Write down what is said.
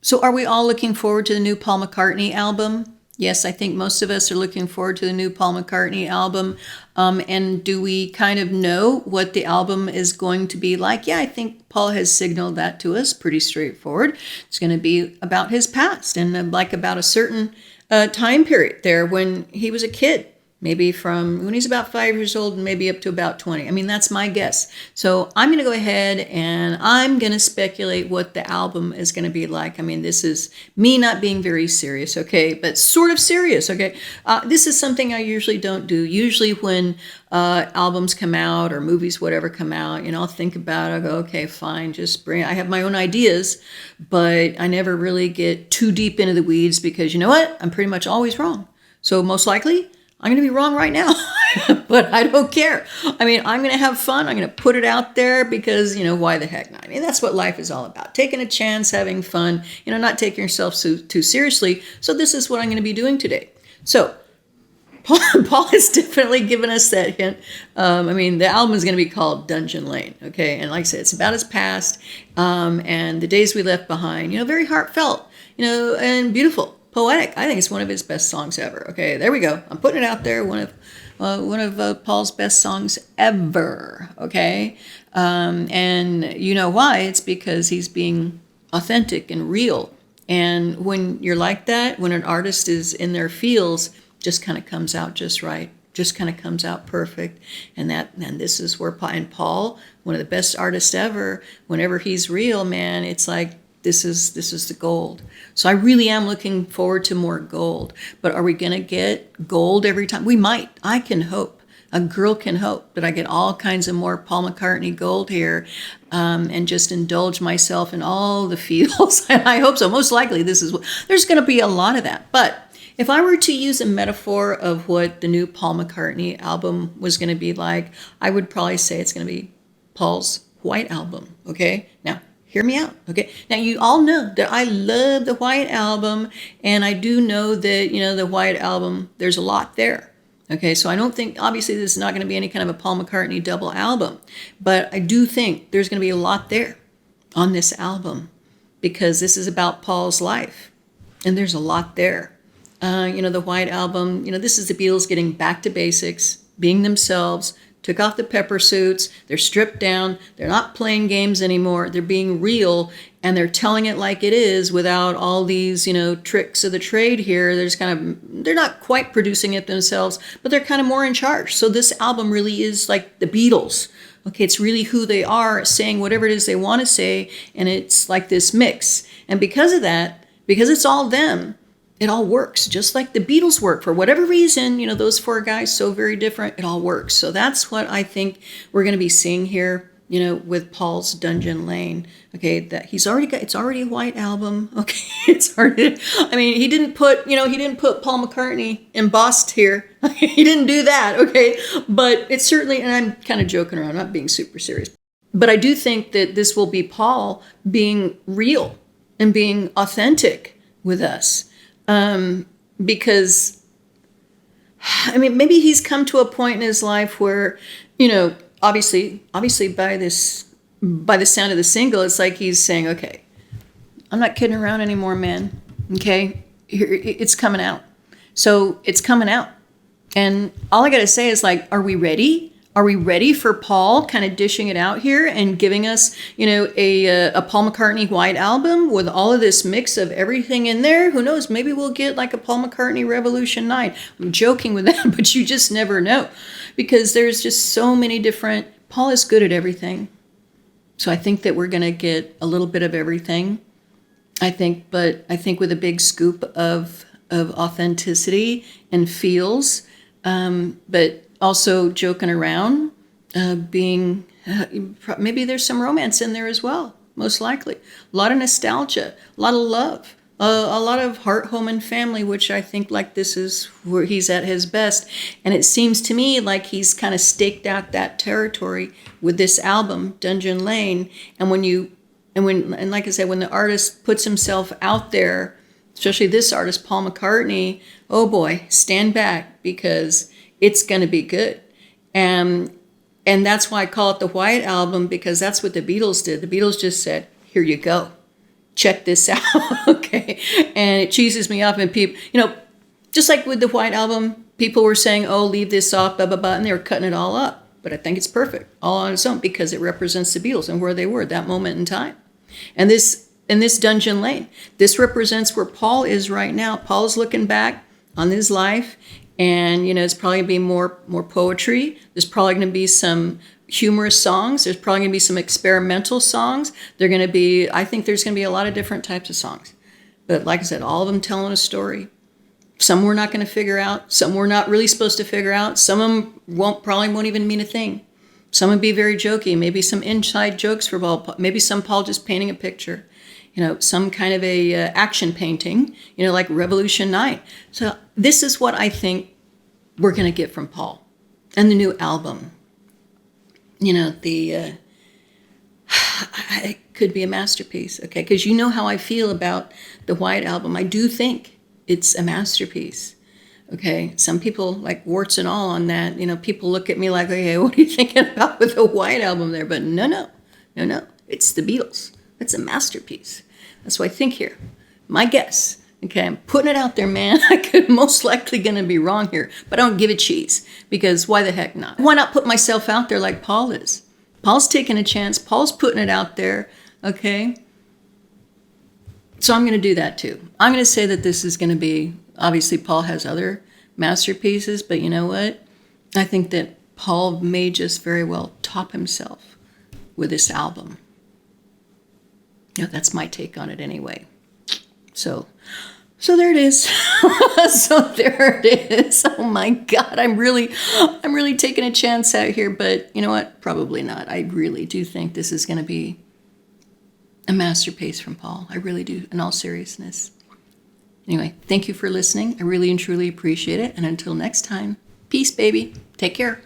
So are we all looking forward to the new Paul McCartney album? Yes, I think most of us are looking forward to the new Paul McCartney album. And do we kind of know what the album is going to be like? Yeah, I think Paul has signaled that to us pretty straightforward. It's going to be about his past and like about a certain time period there when he was a kid. Maybe from when he's about 5 years old and maybe up to about 20. I mean, that's my guess. So I'm going to go ahead and I'm going to speculate what the album is going to be like. I mean, this is me not being very serious, okay, but sort of serious, okay? This is something I usually don't do. Usually when albums come out or movies, whatever, come out, I'll think about it. I go, okay, fine, just bring it. I have my own ideas, but I never really get too deep into the weeds because you know what? I'm pretty much always wrong. So most likely, I'm going to be wrong right now, but I don't care. I mean, I'm going to have fun. I'm going to put it out there because, why the heck not? I mean, that's what life is all about. Taking a chance, having fun, not taking yourself too seriously. So this is what I'm going to be doing today. So Paul has definitely given us that hint. The album is going to be called Dungeon Lane, okay? And like I said, it's about his past and the days we left behind, very heartfelt, and beautiful. Poetic. I think it's one of his best songs ever. Okay, there we go. I'm putting it out there. One of Paul's best songs ever. Okay, and you know why? It's because he's being authentic and real. And when you're like that, when an artist is in their feels, just kind of comes out just right. Just kind of comes out perfect. And this is where Paul, one of the best artists ever. Whenever he's real, man, it's like. This is the gold. So I really am looking forward to more gold. But are we going to get gold every time? We might. I can hope. A girl can hope that I get all kinds of more Paul McCartney gold here and just indulge myself in all the feels. And I hope so. Most likely there's going to be a lot of that. But if I were to use a metaphor of what the new Paul McCartney album was going to be like, I would probably say it's going to be Paul's White Album. Okay? Now, hear me out, okay? Now, you all know that I love the White Album, and I do know that, the White Album, there's a lot there, okay? So I don't think, obviously, this is not going to be any kind of a Paul McCartney double album, but I do think there's going to be a lot there on this album because this is about Paul's life, and there's a lot there. The White Album, this is the Beatles getting back to basics, being themselves, took off the pepper suits, they're stripped down, they're not playing games anymore, they're being real, and they're telling it like it is without all these, tricks of the trade here. They're not quite producing it themselves, but they're kind of more in charge. So this album really is like the Beatles. Okay, it's really who they are, saying whatever it is they want to say, and it's like this mix. And because of that, because it's all them, it all works, just like the Beatles work. For whatever reason, those four guys, so very different, it all works. So that's what I think we're going to be seeing here, with Paul's Dungeon Lane. Okay, that it's already a White Album. Okay, it's already, he didn't put Paul McCartney embossed here. He didn't do that, okay? But it's certainly, and I'm kind of joking around, not being super serious. But I do think that this will be Paul being real and being authentic with us. Because, maybe he's come to a point in his life where, obviously by the sound of the single, it's like he's saying, okay, I'm not kidding around anymore, man. Okay. It's coming out. So it's coming out. And all I got to say is like, are we ready? Are we ready for Paul kind of dishing it out here and giving us, a Paul McCartney White Album with all of this mix of everything in there? Who knows? Maybe we'll get like a Paul McCartney Revolution 9. I'm joking with that, but you just never know because there's just so many different. Paul is good at everything. So I think that we're going to get a little bit of everything. I think with a big scoop of authenticity and feels, but also joking around, maybe there's some romance in there as well, most likely. A lot of nostalgia, a lot of love, a lot of heart, home, and family, which I think like this is where he's at his best. And it seems to me like he's kind of staked out that territory with this album, Dungeon Lane. And when like I said, when the artist puts himself out there, especially this artist, Paul McCartney, oh boy, stand back because it's going to be good. And And that's why I call it the White Album, because that's what the Beatles did. The Beatles just said, here you go. Check this out. Okay. And it cheeses me up. And people, just like with the White Album, people were saying, oh, leave this off, blah, blah, blah. And they were cutting it all up. But I think it's perfect all on its own because it represents the Beatles and where they were at that moment in time. And this Dungeon Lane, this represents where Paul is right now. Paul's looking back on his life, and it's probably going to be more poetry. There's probably going to be some humorous songs. There's probably going to be some experimental songs. I think there's going to be a lot of different types of songs. But like I said, all of them telling a story. Some we're not going to figure out. Some we're not really supposed to figure out. Some of them probably won't even mean a thing. Some would be very jokey. Maybe some inside jokes for Paul. Maybe some Paul just painting a picture. Some kind of a action painting, like Revolution 9. So this is what I think we're going to get from Paul and the new album. It could be a masterpiece, okay? Because how I feel about the White Album. I do think it's a masterpiece, okay? Some people, like warts and all on that, people look at me like, okay, what are you thinking about with the White Album there? But no. It's the Beatles. It's a masterpiece. That's what I think here. My guess. Okay, I'm putting it out there, man. I could most likely going to be wrong here, but I don't give a cheese because why the heck not? Why not put myself out there like Paul is? Paul's taking a chance. Paul's putting it out there, okay? So I'm going to do that too. I'm going to say that this is going to be, obviously Paul has other masterpieces, but you know what? I think that Paul may just very well top himself with this album. That's my take on it anyway. So there it is. So there it is. Oh my God, I'm really taking a chance out here, but you know what? Probably not. I really do think this is going to be a masterpiece from Paul. I really do, in all seriousness. Anyway, thank you for listening. I really and truly appreciate it. And until next time, peace, baby. Take care.